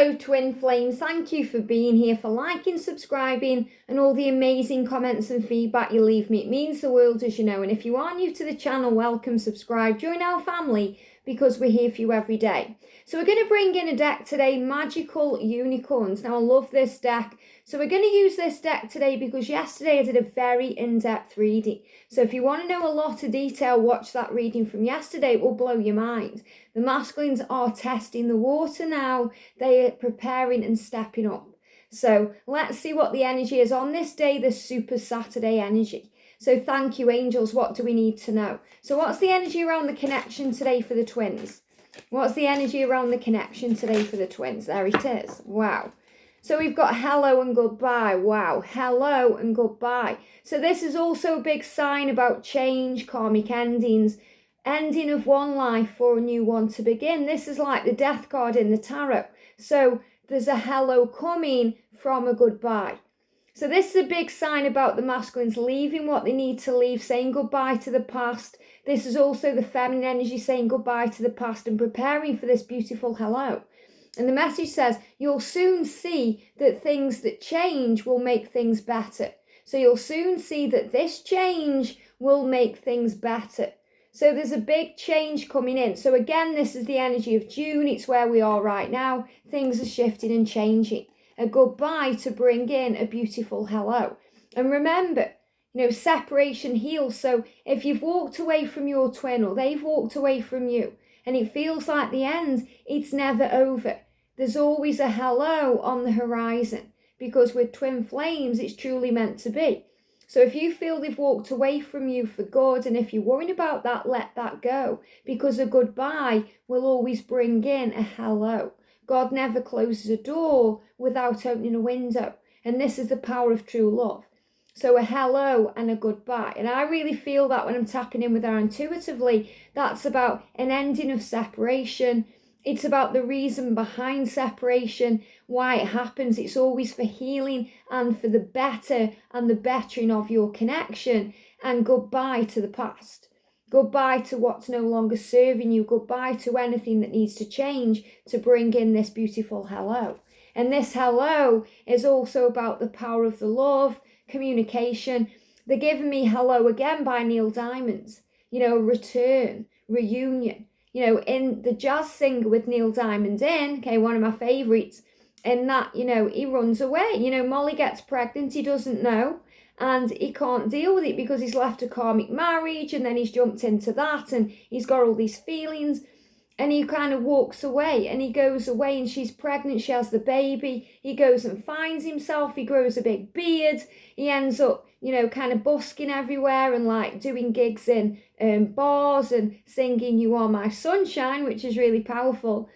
Hello twin flames, thank you for being here, for liking, subscribing and all the amazing comments and feedback you leave me. It means the world, as you know, and if you are new to the channel, welcome, subscribe, join our family because we're here for you every day. So we're going to bring in a deck today, Magical Unicorns. Now I love this deck, so we're going to use this deck today because yesterday I did a very in-depth reading. So if you want to know a lot of detail, watch that reading from yesterday, it will blow your mind. The masculines are testing the water now. They are preparing and stepping up. So let's see what the energy is on this day, the Super Saturday energy. So thank you, angels. What do we need to know? So what's the energy around the connection today for the twins? What's the energy around the connection today for the twins? There it is. Wow. So we've got hello and goodbye. Wow. Hello and goodbye. So this is also a big sign about change, karmic endings, ending of one life for a new one to begin. This is like the death card in the tarot. So there's a hello coming from a goodbye. So this is a big sign about the masculines leaving what they need to leave, saying goodbye to the past. This is also the feminine energy saying goodbye to the past and preparing for this beautiful hello. And the message says, you'll soon see that things that change will make things better. So you'll soon see that this change will make things better. So there's a big change coming in. So again, this is the energy of June. It's where we are right now. Things are shifting and changing. A goodbye to bring in a beautiful hello. And remember, separation heals. So if you've walked away from your twin or they've walked away from you and it feels like the end, it's never over. There's always a hello on the horizon because with twin flames, it's truly meant to be. So if you feel they've walked away from you for good, and if you're worried about that, let that go, because a goodbye will always bring in a hello. God never closes a door without opening a window. And this is the power of true love. So a hello and a goodbye. And I really feel that when I'm tapping in with her intuitively, that's about an ending of separation. It's about the reason behind separation, why it happens. It's always for healing and for the better and the bettering of your connection. And goodbye to the past. Goodbye to what's no longer serving you. Goodbye to anything that needs to change to bring in this beautiful hello. And this hello is also about the power of the love, communication. They're giving me Hello Again by Neil Diamond. Return, reunion. In the jazz singer with Neil Diamond one of my favourites, in that, he runs away. Molly gets pregnant, he doesn't know. And he can't deal with it because he's left a karmic marriage and then he's jumped into that and he's got all these feelings and he kind of walks away and he goes away and she's pregnant, she has the baby. He goes and finds himself, he grows a big beard, he ends up, kind of busking everywhere and like doing gigs in bars and singing You Are My Sunshine, which is really powerful.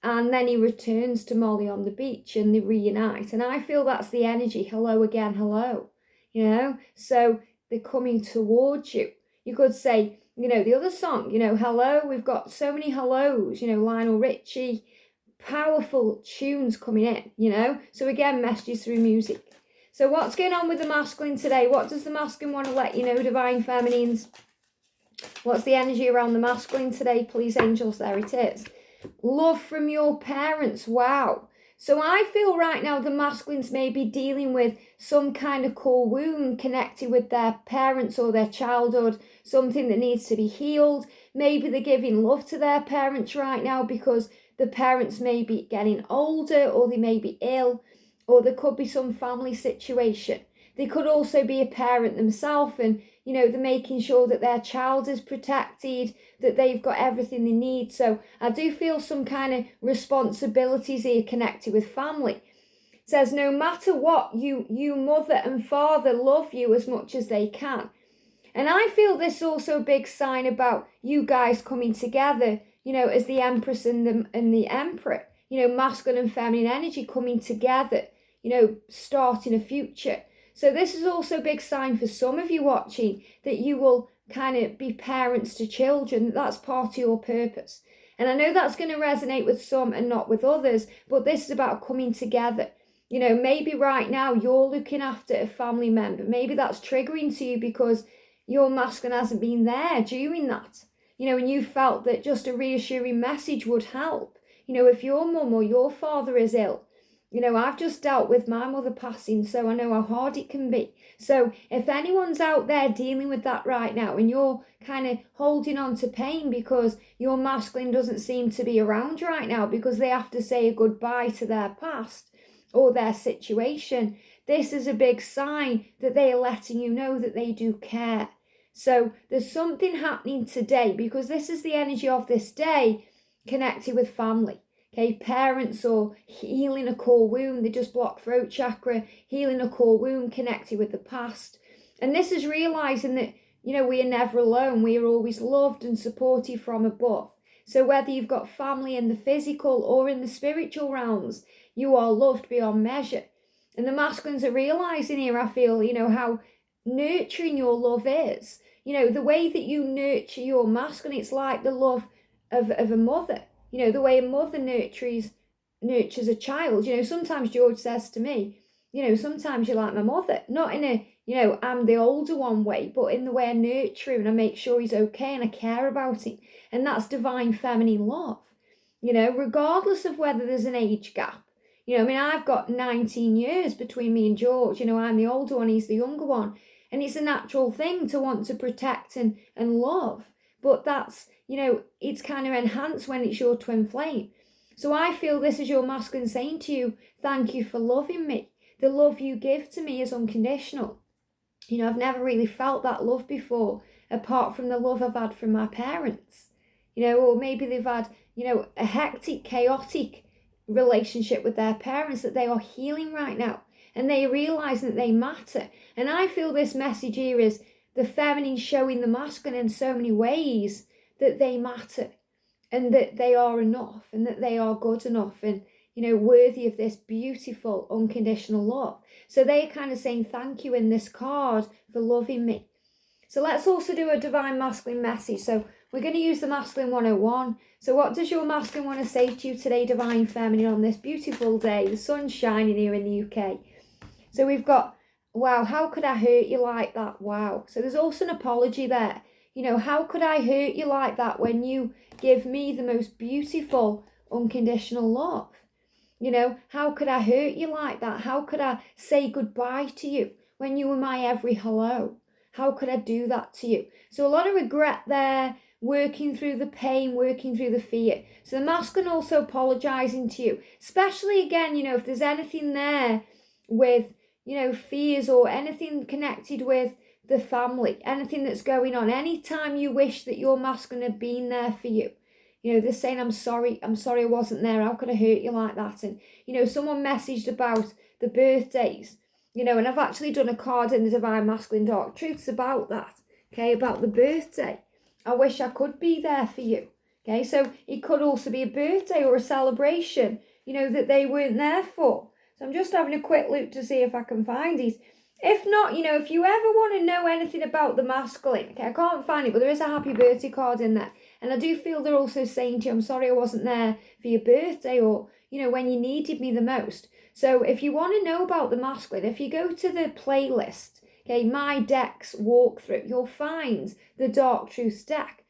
And then he returns to Molly on the beach and they reunite. And I feel that's the energy, hello again, hello. So they're coming towards you. You could say, the other song, hello, we've got so many hellos, Lionel Richie, powerful tunes coming in, so again, messages through music. So what's going on with the masculine today? What does the masculine want to let you know, divine feminines? What's the energy around the masculine today, please, angels? There it is. Love from your parents. Wow. So I feel right now the masculines may be dealing with some kind of core wound connected with their parents or their childhood, something that needs to be healed. Maybe they're giving love to their parents right now because the parents may be getting older or they may be ill, or there could be some family situation. They could also be a parent themselves and, they're making sure that their child is protected, that they've got everything they need. So I do feel some kind of responsibilities here connected with family. It says, no matter what, you mother and father love you as much as they can. And I feel this is also a big sign about you guys coming together, as the Empress and the Emperor, masculine and feminine energy coming together, starting a future. So this is also a big sign for some of you watching that you will kind of be parents to children. That's part of your purpose. And I know that's going to resonate with some and not with others, but this is about coming together. Maybe right now you're looking after a family member. Maybe that's triggering to you because your masculine hasn't been there during that. And you felt that just a reassuring message would help. if your mum or your father is ill, I've just dealt with my mother passing, so I know how hard it can be. So if anyone's out there dealing with that right now and you're kind of holding on to pain because your masculine doesn't seem to be around right now because they have to say a goodbye to their past or their situation, this is a big sign that they are letting you know that they do care. So there's something happening today because this is the energy of this day connected with family. Okay, parents or healing a core wound, they just block throat chakra, healing a core wound connected with the past. And this is realizing that, we are never alone. We are always loved and supported from above. So whether you've got family in the physical or in the spiritual realms, you are loved beyond measure. And the masculines are realizing here, I feel, how nurturing your love is. The way that you nurture your masculine, it's like the love of a mother. The way a mother nurtures a child. Sometimes George says to me, sometimes you're like my mother. Not in a, I'm the older one way, but in the way I nurture him and I make sure he's okay and I care about him. And that's divine feminine love. Regardless of whether there's an age gap. I've got 19 years between me and George. I'm the older one, he's the younger one. And it's a natural thing to want to protect and love. But that's, it's kind of enhanced when it's your twin flame. So I feel this is your masculine saying to you, thank you for loving me. The love you give to me is unconditional. I've never really felt that love before, apart from the love I've had from my parents. Or maybe they've had, a hectic, chaotic relationship with their parents that they are healing right now. And they realize that they matter. And I feel this message here is the feminine showing the masculine in so many ways that they matter and that they are enough and that they are good enough and, worthy of this beautiful unconditional love. So they're kind of saying thank you in this card for loving me. So let's also do a divine masculine message. So we're going to use the masculine 101. So what does your masculine want to say to you today, divine feminine, on this beautiful day? The sun's shining here in the UK. So we've got, wow, how could I hurt you like that? Wow. So there's also an apology there. How could I hurt you like that when you give me the most beautiful unconditional love? How could I hurt you like that? How could I say goodbye to you when you were my every hello? How could I do that to you? So a lot of regret there, working through the pain, working through the fear. So the masculine also apologizing to you, especially again, if there's anything there with, fears or anything connected with the family, anything that's going on, anytime you wish that your masculine had been there for you. They're saying, I'm sorry I wasn't there. How could I hurt you like that? And, someone messaged about the birthdays, and I've actually done a card in the Divine Masculine Dark Truths about that, okay, about the birthday. I wish I could be there for you, okay? So it could also be a birthday or a celebration, that they weren't there for. So I'm just having a quick look to see if I can find it. If not, if you ever want to know anything about the masculine, okay, I can't find it, but there is a happy birthday card in there. And I do feel they're also saying to you, I'm sorry I wasn't there for your birthday or, when you needed me the most. So if you want to know about the masculine, if you go to the playlist, okay, My Decks Walkthrough, you'll find the Dark Truths deck.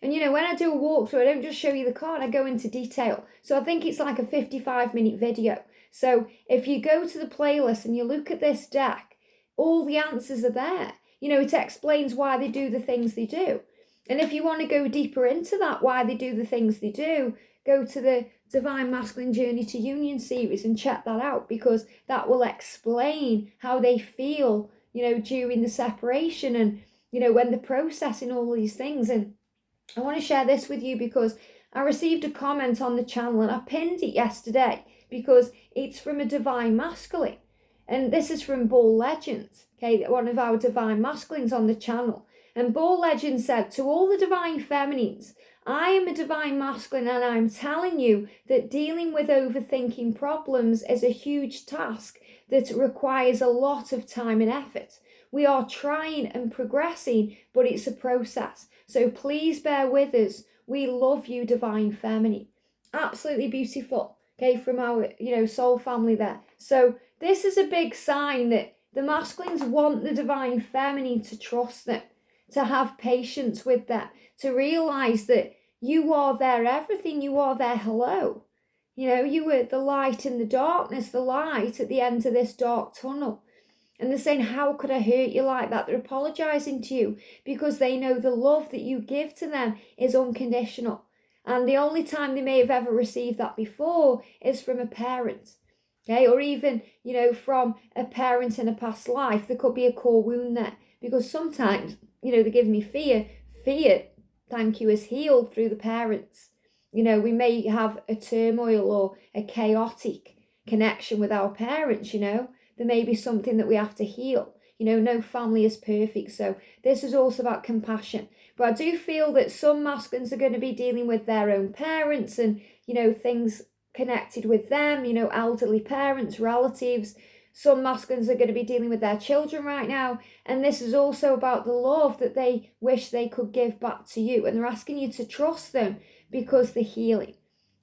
And, when I do a walkthrough, I don't just show you the card, I go into detail. So I think it's like a 55-minute video. So if you go to the playlist and you look at this deck, all the answers are there. It explains why they do the things they do. And if you want to go deeper into that, why they do the things they do, go to the Divine Masculine Journey to Union series and check that out, because that will explain how they feel, during the separation and, when they're processing all these things. And I want to share this with you because I received a comment on the channel and I pinned it yesterday because it's from a Divine Masculine. And this is from Ball Legend, okay, one of our Divine Masculines on the channel. And Ball Legend said, to all the Divine Feminines, I am a Divine Masculine and I'm telling you that dealing with overthinking problems is a huge task that requires a lot of time and effort. We are trying and progressing, but it's a process. So please bear with us. We love you, Divine Feminine. Absolutely beautiful, okay, from our, soul family there. So this is a big sign that the masculines want the Divine Feminine to trust them, to have patience with them, to realize that you are their everything, you are their hello. You were the light in the darkness, the light at the end of this dark tunnel. And they're saying, how could I hurt you like that? They're apologizing to you because they know the love that you give to them is unconditional. And the only time they may have ever received that before is from a parent. Okay, or even, from a parent in a past life. There could be a core wound there. Because sometimes, they give me fear. Fear, thank you, is healed through the parents. We may have a turmoil or a chaotic connection with our parents, There may be something that we have to heal. No family is perfect. So this is also about compassion. But I do feel that some masculines are going to be dealing with their own parents and, things connected with them, elderly parents, relatives. Some masculines are going to be dealing with their children right now. And this is also about the love that they wish they could give back to you. And they're asking you to trust them because they're healing.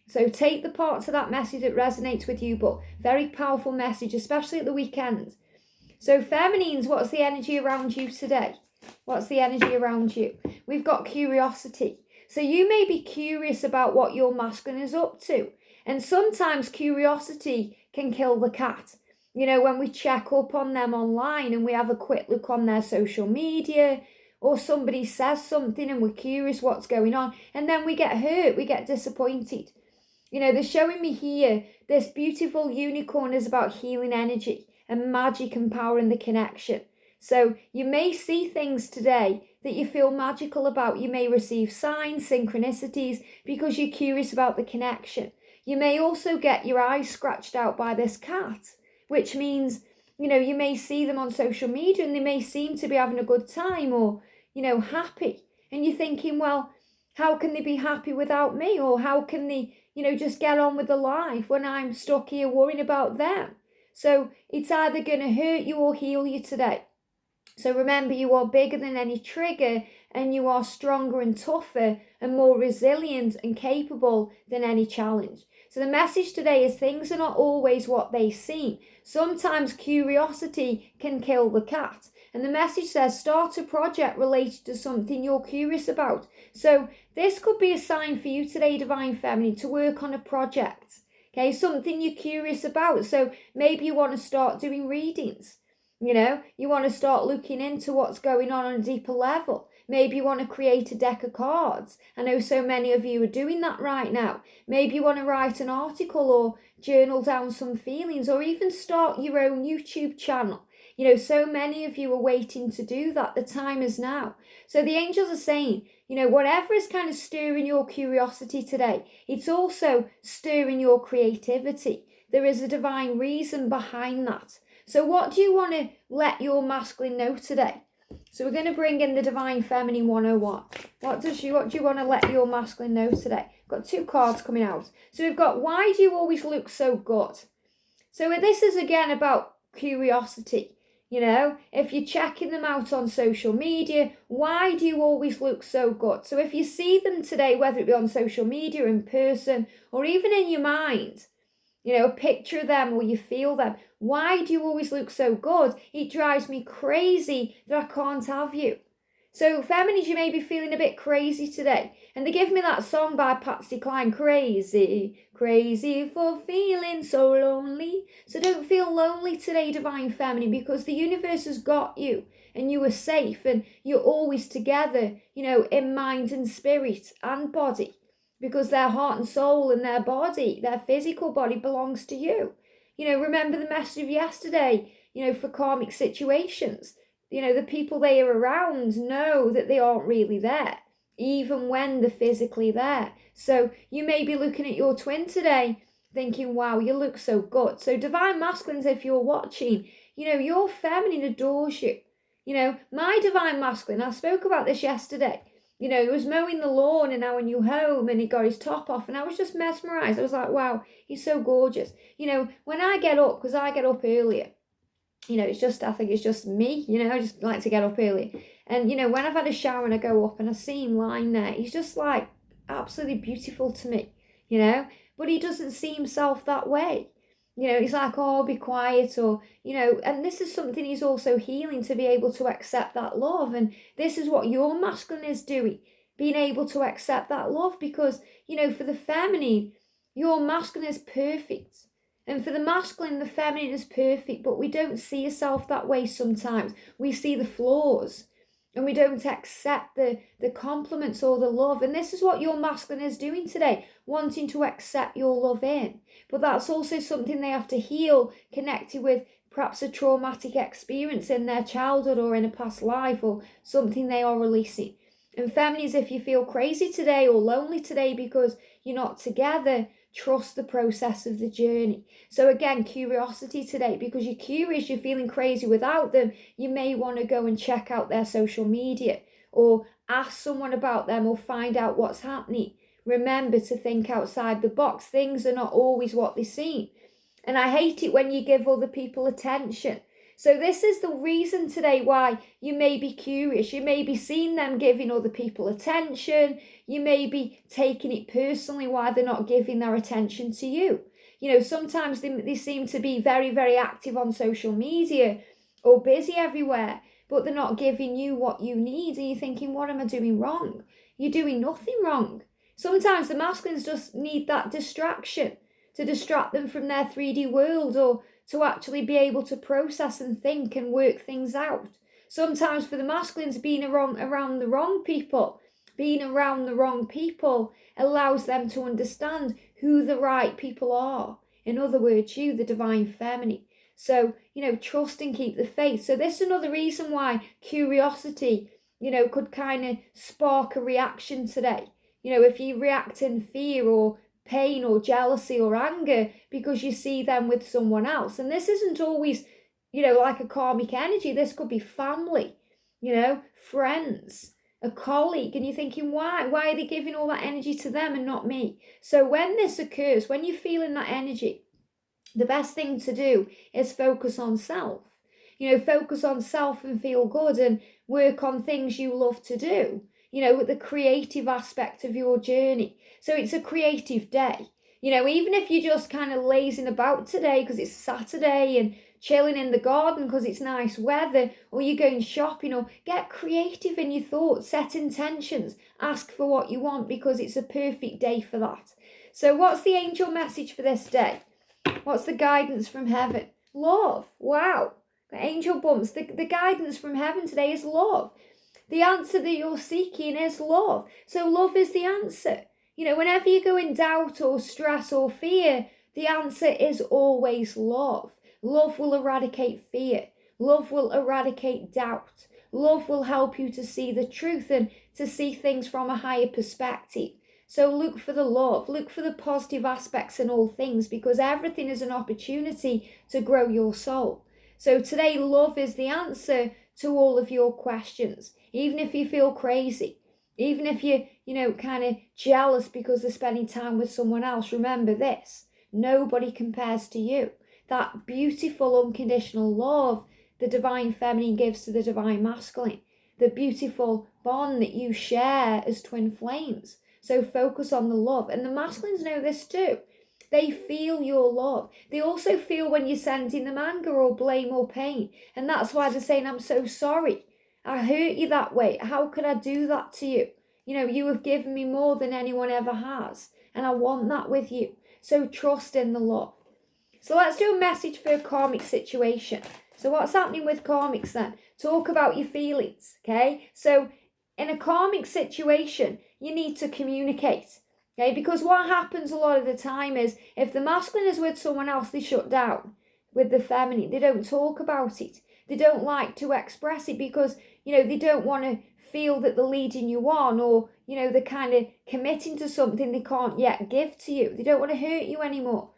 So take the parts of that message that resonates with you, but very powerful message, especially at the weekend. So feminines, what's the energy around you today? What's the energy around you? We've got curiosity. So you may be curious about what your masculine is up to. And sometimes curiosity can kill the cat. When we check up on them online and we have a quick look on their social media, or somebody says something and we're curious what's going on, and then we get hurt, we get disappointed. They're showing me here, this beautiful unicorn is about healing energy and magic and power in the connection. So you may see things today that you feel magical about. You may receive signs, synchronicities, because you're curious about the connection. You may also get your eyes scratched out by this cat, which means, you may see them on social media and they may seem to be having a good time or, happy. And you're thinking, well, how can they be happy without me? Or how can they, just get on with the life when I'm stuck here worrying about them? So it's either going to hurt you or heal you today. So remember, you are bigger than any trigger and you are stronger and tougher and more resilient and capable than any challenge. So the message today is things are not always what they seem. Sometimes curiosity can kill the cat. And the message says start a project related to something you're curious about. So this could be a sign for you today, Divine Feminine, to work on a project. Okay, something you're curious about. So maybe you want to start doing readings. You want to start looking into what's going on a deeper level. Maybe you want to create a deck of cards. I know so many of you are doing that right now. Maybe you want to write an article or journal down some feelings or even start your own YouTube channel. So many of you are waiting to do that. The time is now. So the angels are saying, whatever is kind of stirring your curiosity today, it's also stirring your creativity. There is a divine reason behind that. So what do you want to let your masculine know today? So we're going to bring in the Divine Feminine 101. What do you want to let your masculine know today? Got two cards coming out. So we've got, why do you always look so good? So this is again about curiosity. If you're checking them out on social media, why do you always look so good? So if you see them today, whether it be on social media, in person, or even in your mind, picture them or you feel them. Why do you always look so good? It drives me crazy that I can't have you. So feminines, you may be feeling a bit crazy today. And they give me that song by Patsy Cline, Crazy, Crazy for Feeling So Lonely. So don't feel lonely today, Divine Feminine, because the universe has got you and you are safe and you're always together, in mind and spirit and body. Because their heart and soul and their body, their physical body belongs to you. Remember the message of yesterday, for karmic situations. The people they are around know that they aren't really there, even when they're physically there. So you may be looking at your twin today thinking, wow, you look so good. So Divine Masculines, if you're watching, your feminine adores you. My Divine Masculine, I spoke about this yesterday. He was mowing the lawn in our new home and he got his top off and I was just mesmerised. I was like, wow, he's so gorgeous. When I get up, because I get up earlier, I think it's just me, I just like to get up early. And, when I've had a shower and I go up and I see him lying there, he's just like absolutely beautiful to me, but he doesn't see himself that way. He's like, oh, be quiet or, and this is something he's also healing, to be able to accept that love. And this is what your masculine is doing, being able to accept that love because, for the feminine, Your masculine is perfect. And for the masculine, the feminine is perfect, but we don't see yourself that way sometimes. We see the flaws and we don't accept the compliments or the love. And this is what your masculine is doing today, wanting to accept your love in. But that's also something they have to heal, connected with perhaps a traumatic experience in their childhood or in a past life, or something they are releasing. And feminines, if you feel crazy today or lonely today because you're not together, trust the process of the journey. So again, curiosity today, because you're curious, you're feeling crazy without them, you may want to go and check out their social media or ask someone about them or find out what's happening. Remember to think outside the box. Things are not always what they seem. And I hate it when you give other people attention. So this is the reason today why you may be curious. You may be seeing them giving other people attention. You may be taking it personally why they're not giving their attention to you. You know, sometimes they seem to be very, very active on social media or busy everywhere, but they're not giving you what you need. And you're thinking, what am I doing wrong? You're doing nothing wrong. Sometimes the masculines just need that distraction to distract them from their 3D world, or to actually be able to process and think and work things out. Sometimes for the masculines, being around the wrong people allows them to understand who the right people are. In other words, you, the divine feminine. So, trust and keep the faith. So this is another reason why curiosity, could kind of spark a reaction today. If you react in fear or pain or jealousy or anger because you see them with someone else. And this isn't always, like a karmic energy. This could be family, friends, a colleague. And you're thinking, why are they giving all that energy to them and not me? So when this occurs, when you're feeling that energy, the best thing to do is focus on self. Focus on self and feel good and work on things you love to do. With the creative aspect of your journey. So it's a creative day. Even if you're just kind of lazing about today because it's Saturday and chilling in the garden because it's nice weather, or you're going shopping, or get creative in your thoughts, set intentions, ask for what you want because it's a perfect day for that. So what's the angel message for this day? What's the guidance from heaven? Love. Wow. The angel bumps. The guidance from heaven today is love. The answer that you're seeking is love. So love is the answer. Whenever you go in doubt or stress or fear, the answer is always love. Love will eradicate fear. Love will eradicate doubt. Love will help you to see the truth and to see things from a higher perspective. So look for the love. Look for the positive aspects in all things, because everything is an opportunity to grow your soul. So today, love is the answer to all of your questions. Even if you feel crazy, even if you're, kind of jealous because they're spending time with someone else, remember this: nobody compares to you. That beautiful unconditional love the divine feminine gives to the divine masculine, the beautiful bond that you share as twin flames. So focus on the love. And the masculines know this too. They feel your love. They also feel when you're sending them anger or blame or pain. And that's why they're saying, I'm so sorry. I hurt you that way. How could I do that to you? You have given me more than anyone ever has. And I want that with you. So trust in the love. So let's do a message for a karmic situation. So what's happening with karmics then? Talk about your feelings, okay? So in a karmic situation, you need to communicate. Okay, because what happens a lot of the time is if the masculine is with someone else, they shut down. With the feminine, they don't talk about it. They don't like to express it because, they don't want to feel that they're leading you on, or, they're kind of committing to something they can't yet give to you. They don't want to hurt you anymore.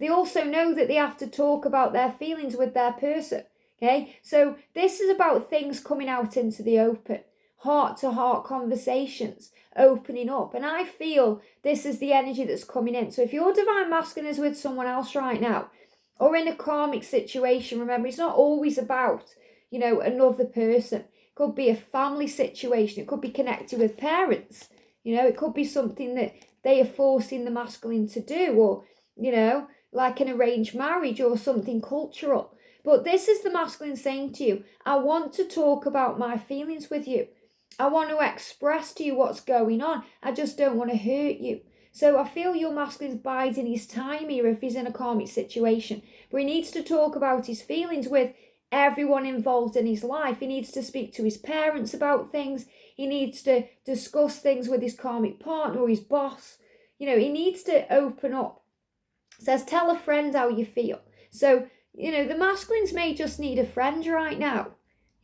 They also know that they have to talk about their feelings with their person. Okay, so this is about things coming out into the open. Heart-to-heart conversations, opening up. And I feel this is the energy that's coming in. So if your divine masculine is with someone else right now, or in a karmic situation, remember, it's not always about, another person. It could be a family situation. It could be connected with parents. It could be something that they are forcing the masculine to do, or, like an arranged marriage or something cultural. But this is the masculine saying to you, I want to talk about my feelings with you. I want to express to you what's going on. I just don't want to hurt you. So I feel your masculine's biding his time here if he's in a karmic situation. But he needs to talk about his feelings with everyone involved in his life. He needs to speak to his parents about things. He needs to discuss things with his karmic partner or his boss. He needs to open up. It says, tell a friend how you feel. So, the masculines may just need a friend right now.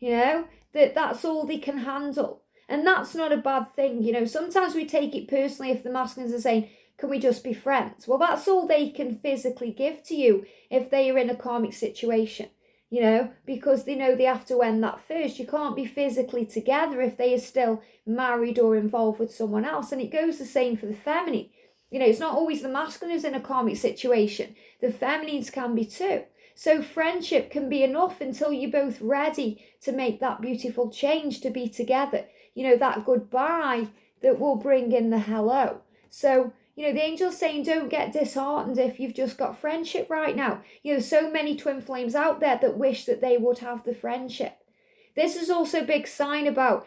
That's all they can handle. And that's not a bad thing. Sometimes we take it personally if the masculines are saying, can we just be friends? Well, that's all they can physically give to you if they are in a karmic situation, because they know they have to end that first. You can't be physically together if they are still married or involved with someone else. And it goes the same for the feminine. It's not always the masculine who's in a karmic situation. The feminines can be too. So friendship can be enough until you're both ready to make that beautiful change to be together. That goodbye that will bring in the hello. So, the angel's saying don't get disheartened if you've just got friendship right now. So many twin flames out there that wish that they would have the friendship. This is also a big sign about,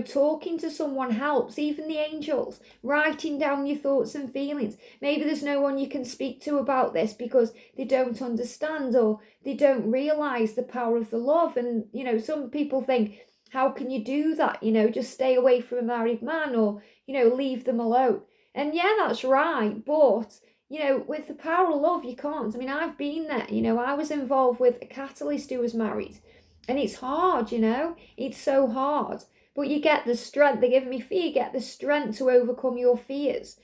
talking to someone helps, even the angels, writing down your thoughts and feelings. Maybe there's no one you can speak to about this because they don't understand or they don't realize the power of the love. And, some people think, how can you do that? Just stay away from a married man or, leave them alone. And yeah, that's right. But, with the power of love, you can't. I've been there. I was involved with a catalyst who was married. And it's hard, It's so hard. But you get the strength. They give me fear. You get the strength to overcome your fears.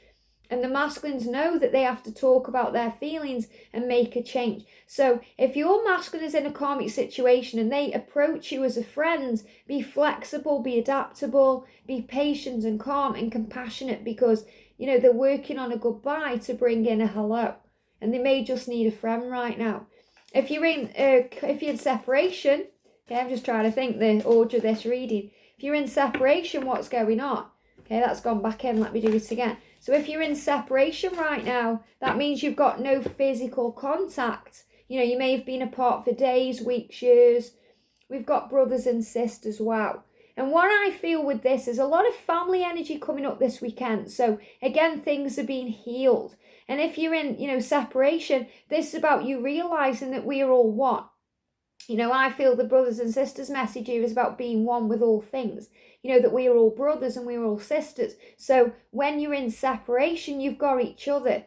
And the masculines know that they have to talk about their feelings and make a change. So if your masculine is in a karmic situation and they approach you as a friend, be flexible, be adaptable, be patient and calm and compassionate because, they're working on a goodbye to bring in a hello. And they may just need a friend right now. If you're in separation, okay, I'm just trying to think the order of this reading. If you're in separation, what's going on? Okay, that's gone back in. Let me do it again. So if you're in separation right now, that means you've got no physical contact. You may have been apart for days, weeks, years. We've got brothers and sisters. Wow. And what I feel with this is a lot of family energy coming up this weekend. So again, things are being healed. And if you're in, separation, this is about you realizing that we are all one. I feel the brothers and sisters message here is about being one with all things. That we are all brothers and we are all sisters. So when you're in separation, you've got each other,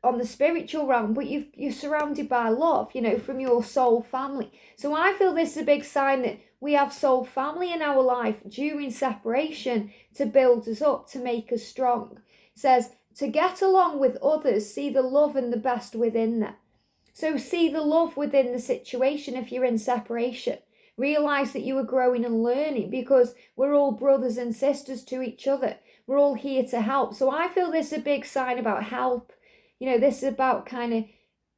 on the spiritual realm, but you're surrounded by love, from your soul family. So I feel this is a big sign that we have soul family in our life during separation to build us up, to make us strong. It says, to get along with others, see the love and the best within them. So see the love within the situation if you're in separation. Realize that you are growing and learning because we're all brothers and sisters to each other. We're all here to help. So I feel this is a big sign about help. This is about kind of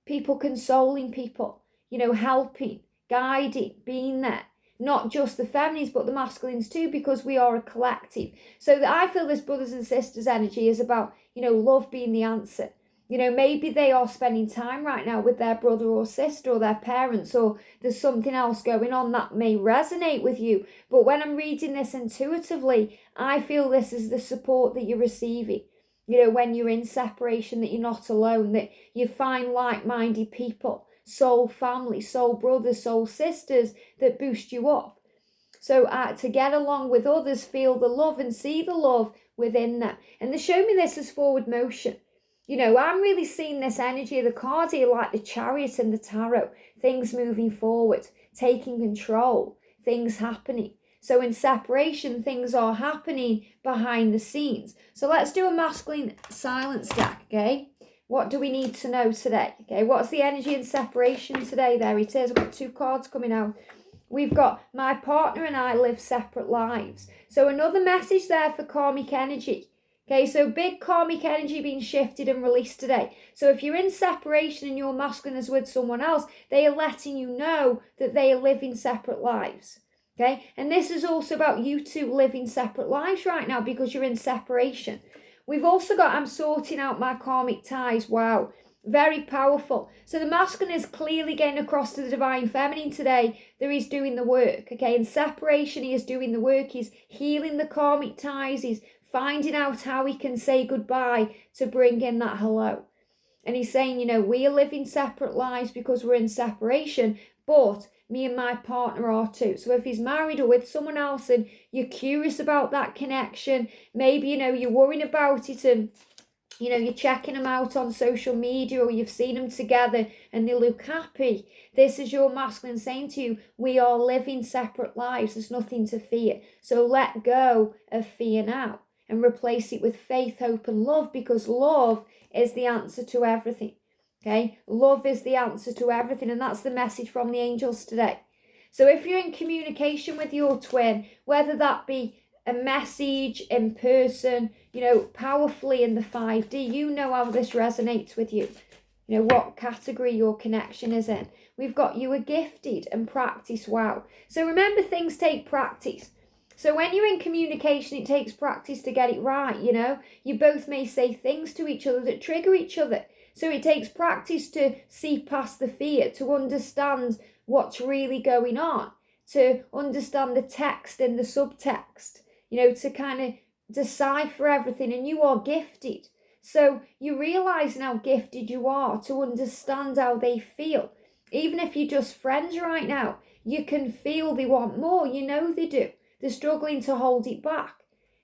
people consoling people, helping, guiding, being there. Not just the feminines, but the masculines too, because we are a collective. So I feel this brothers and sisters energy is about, love being the answer. Maybe they are spending time right now with their brother or sister or their parents, or there's something else going on that may resonate with you. But when I'm reading this intuitively, I feel this is the support that you're receiving. When you're in separation, that you're not alone, that you find like-minded people, soul family, soul brothers, soul sisters that boost you up. So to get along with others, feel the love and see the love within them. And they show me this as forward motion. I'm really seeing this energy of the card here like the Chariot and the Tarot. Things moving forward, taking control, things happening. So in separation, things are happening behind the scenes. So let's do a masculine silence deck, okay? What do we need to know today? Okay, what's the energy in separation today? There it is. I've got 2 cards coming out. We've got my partner and I live separate lives. So another message there for karmic energy. Okay, so big karmic energy being shifted and released today. So if you're in separation and your masculine is with someone else, they are letting you know that they are living separate lives. Okay, and this is also about you two living separate lives right now because you're in separation. We've also got, I'm sorting out my karmic ties. Wow, very powerful. So the masculine is clearly getting across to the divine feminine today that he's doing the work. Okay, in separation, he is doing the work. He's healing the karmic ties. He's finding out how he can say goodbye to bring in that hello. And he's saying, we are living separate lives because we're in separation, but me and my partner are too. So if he's married or with someone else and you're curious about that connection, maybe, you're worrying about it and, you're checking them out on social media or you've seen them together and they look happy. This is your masculine saying to you, we are living separate lives. There's nothing to fear. So let go of fear now and replace it with faith, hope, and love, because love is the answer to everything. Okay? Love is the answer to everything, and that's the message from the angels today. So if you're in communication with your twin, whether that be a message in person, powerfully in the 5D, you know how this resonates with you. What category your connection is in. We've got you are gifted and practice. Wow. So remember, things take practice. So when you're in communication, it takes practice to get it right, You both may say things to each other that trigger each other. So it takes practice to see past the fear, to understand what's really going on, to understand the text and the subtext, to kind of decipher everything. And you are gifted. So you realize how gifted you are to understand how they feel. Even if you're just friends right now, you can feel they want more. They do. They're struggling to hold it back.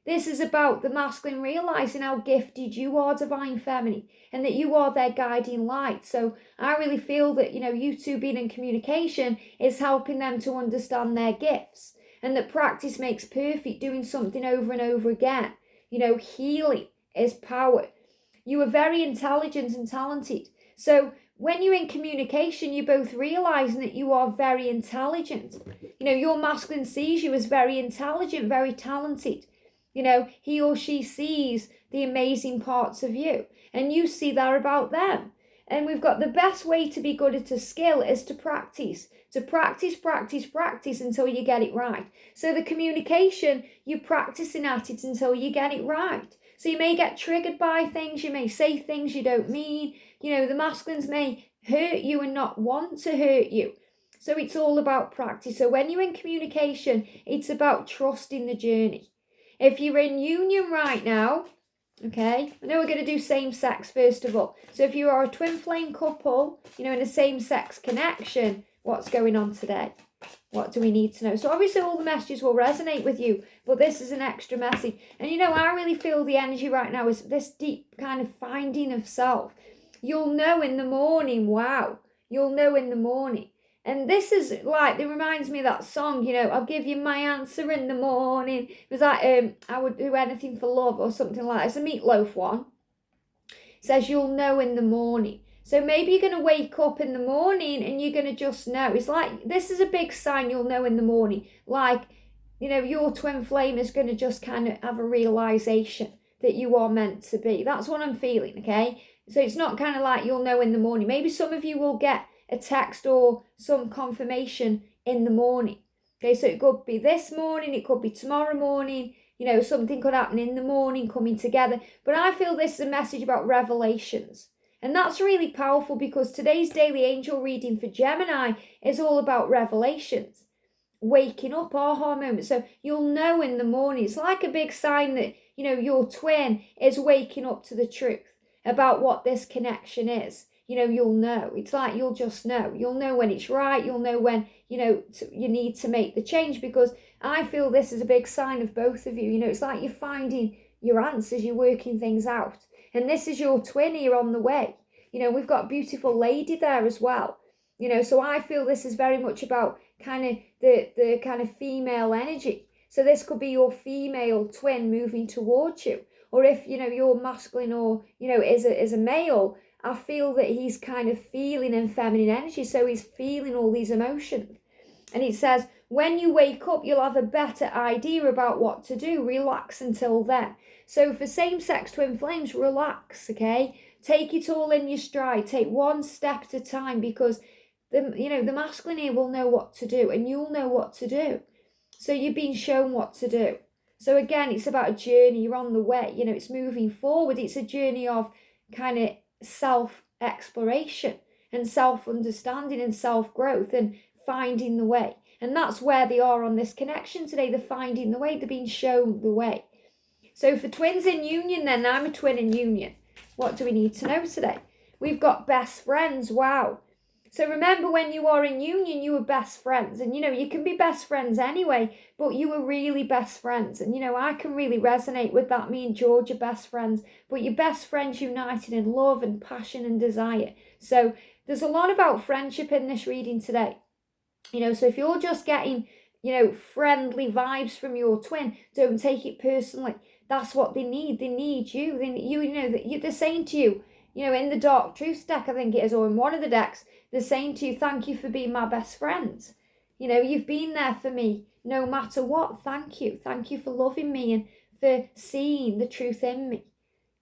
This is about the masculine realizing how gifted you are, divine feminine, and that you are their guiding light. So I really feel that, you two being in communication is helping them to understand their gifts, and that practice makes perfect, doing something over and over again. Healing is power. You are very intelligent and talented. So when you're in communication, you're both realizing that you are very intelligent. Your masculine sees you as very intelligent, very talented. He or she sees the amazing parts of you, and you see that about them. And we've got the best way to be good at a skill is to practice. To practice until you get it right. So the communication, you're practicing at it until you get it right. So you may get triggered by things, you may say things you don't mean. The masculines may hurt you and not want to hurt you. So it's all about practice. So when you're in communication, it's about trusting the journey. If you're in union right now, okay, I know we're going to do same sex first of all. So if you are a twin flame couple, in a same sex connection, what's going on today? What do we need to know? So obviously all the messages will resonate with you, but this is an extra message. And I really feel the energy right now is this deep kind of finding of self. You'll know in the morning, wow. You'll know in the morning. And this is like, it reminds me of that song, I'll give you my answer in the morning. It was like, I would do anything for love or something like that. It's a Meatloaf one. It says you'll know in the morning. So maybe you're going to wake up in the morning and you're going to just know. It's like, this is a big sign you'll know in the morning. Like, your twin flame is going to just kind of have a realization that you are meant to be. That's what I'm feeling, okay? So it's not kind of like you'll know in the morning. Maybe some of you will get a text or some confirmation in the morning. Okay, so it could be this morning, it could be tomorrow morning, something could happen in the morning coming together. But I feel this is a message about revelations. And that's really powerful because today's daily angel reading for Gemini is all about revelations. Waking up, aha moment. So you'll know in the morning. It's like a big sign that, your twin is waking up to the truth about what this connection is. You'll know. It's like you'll just know. You'll know when it's right. You'll know when, you need to make the change, because I feel this is a big sign of both of you. It's like you're finding your answers, you're working things out. And this is your twin here on the way. We've got a beautiful lady there as well. So I feel this is very much about kind of the kind of female energy. So this could be your female twin moving towards you. Or if, you're masculine or, is a male, I feel that he's kind of feeling in feminine energy. So he's feeling all these emotions. And it says, when you wake up, you'll have a better idea about what to do. Relax until then. So for same-sex twin flames, relax, okay? Take it all in your stride. Take one step at a time, because the masculine here will know what to do and you'll know what to do. So you've been shown what to do. So again, it's about a journey. You're on the way. It's moving forward. It's a journey of kind of self-exploration and self-understanding and self-growth and finding the way. And that's where they are on this connection today. They're finding the way. They're being shown the way. So for twins in union then, I'm a twin in union. What do we need to know today? We've got best friends. Wow. So remember, when you are in union, you were best friends. And, you can be best friends anyway, but you were really best friends. And, I can really resonate with that. Me and George are best friends, but your best friends united in love and passion and desire. So there's a lot about friendship in this reading today. So if you're just getting, friendly vibes from your twin, don't take it personally. That's what they need. They need you. They're saying to you, in the Dark Truth deck, I think it is, or in one of the decks, they're saying to you, thank you for being my best friend. You've been there for me no matter what. Thank you. Thank you for loving me and for seeing the truth in me.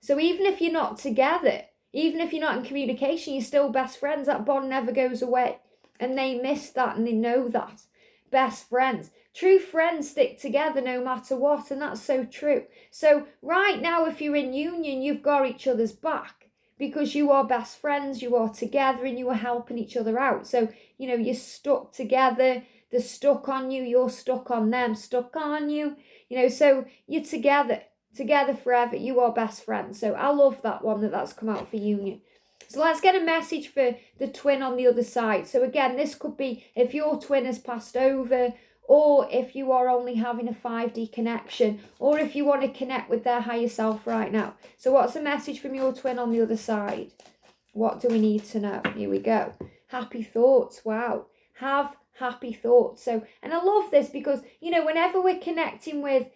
So even if you're not together, even if you're not in communication, you're still best friends. That bond never goes away. And they miss that and they know that. Best friends. True friends stick together no matter what. And that's so true. So right now, if you're in union, you've got each other's back. Because you are best friends, you are together and you are helping each other out. So, you're stuck together, they're stuck on you, you're stuck on them, stuck on you. So you're together forever, you are best friends. So I love that one that's come out for union. So let's get a message for the twin on the other side. So again, this could be if your twin has passed over, or if you are only having a 5D connection, or if you want to connect with their higher self right now. So what's the message from your twin on the other side? What do we need to know? Here we go. Happy thoughts. Wow. Have happy thoughts. So, and I love this because, whenever we're connecting with,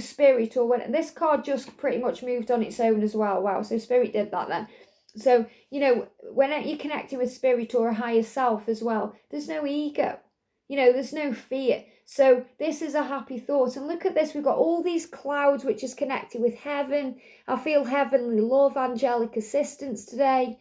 spirit, or when this card just pretty much moved on its own as well. Wow. So spirit did that then. So, when you're connecting with spirit or a higher self as well, there's no ego. There's no fear. So this is a happy thought. And look at this. We've got all these clouds, which is connected with heaven. I feel heavenly love, angelic assistance today.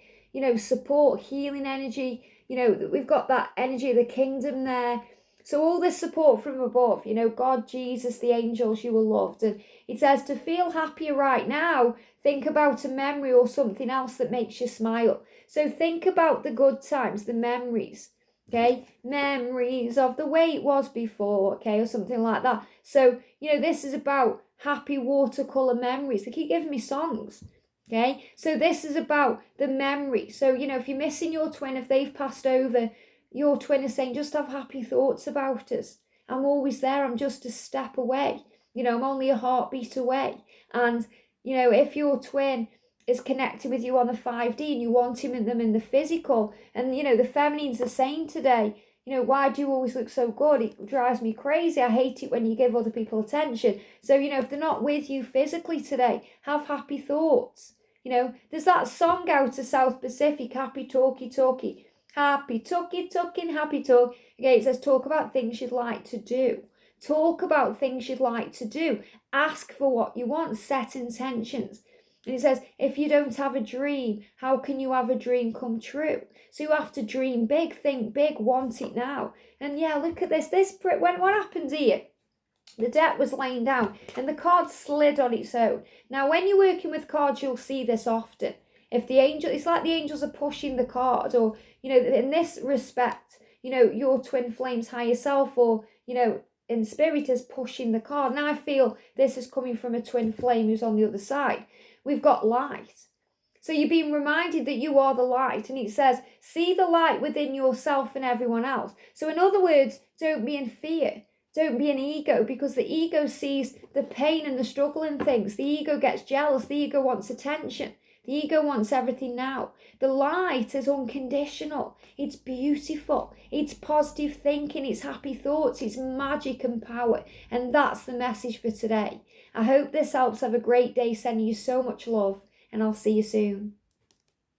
Support, healing energy. We've got that energy of the kingdom there. So all this support from above, God, Jesus, the angels, you are loved. And it says to feel happier right now, think about a memory or something else that makes you smile. So think about the good times, the memories. Okay, memories of the way it was before, okay, or something like that. So, this is about happy watercolor memories. They keep giving me songs, okay? So this is about the memory. So, if you're missing your twin, if they've passed over, your twin is saying, just have happy thoughts about us. I'm always there. I'm just a step away. I'm only a heartbeat away. And, if your twin is connected with you on the 5D and you want him in them in the physical, and the feminines are saying today, why do you always look so good? It drives me crazy. I hate it when you give other people attention. So if they're not with you physically today, have happy thoughts. There's that song out of South Pacific, happy talkie talkie, happy talkie talking, happy talk. Okay, it says talk about things you'd like to do. Talk about things you'd like to do. Ask for what you want. Set intentions. And it says, if you don't have a dream, how can you have a dream come true? So you have to dream big, think big, want it now. And yeah, look at this. What happened here? The deck was laying down and the card slid on its own. Now, when you're working with cards, you'll see this often. If the angel, it's like the angels are pushing the card, or, in this respect, your twin flame's higher self, or, in spirit is pushing the card. Now I feel this is coming from a twin flame who's on the other side. We've got light. So you're being reminded that you are the light. And it says, see the light within yourself and everyone else. So in other words, don't be in fear. Don't be an ego, because the ego sees the pain and the struggle in things. The ego gets jealous. The ego wants attention. The ego wants everything now. The light is unconditional. It's beautiful. It's positive thinking. It's happy thoughts. It's magic and power. And that's the message for today. I hope this helps. Have a great day. Sending you so much love, and I'll see you soon.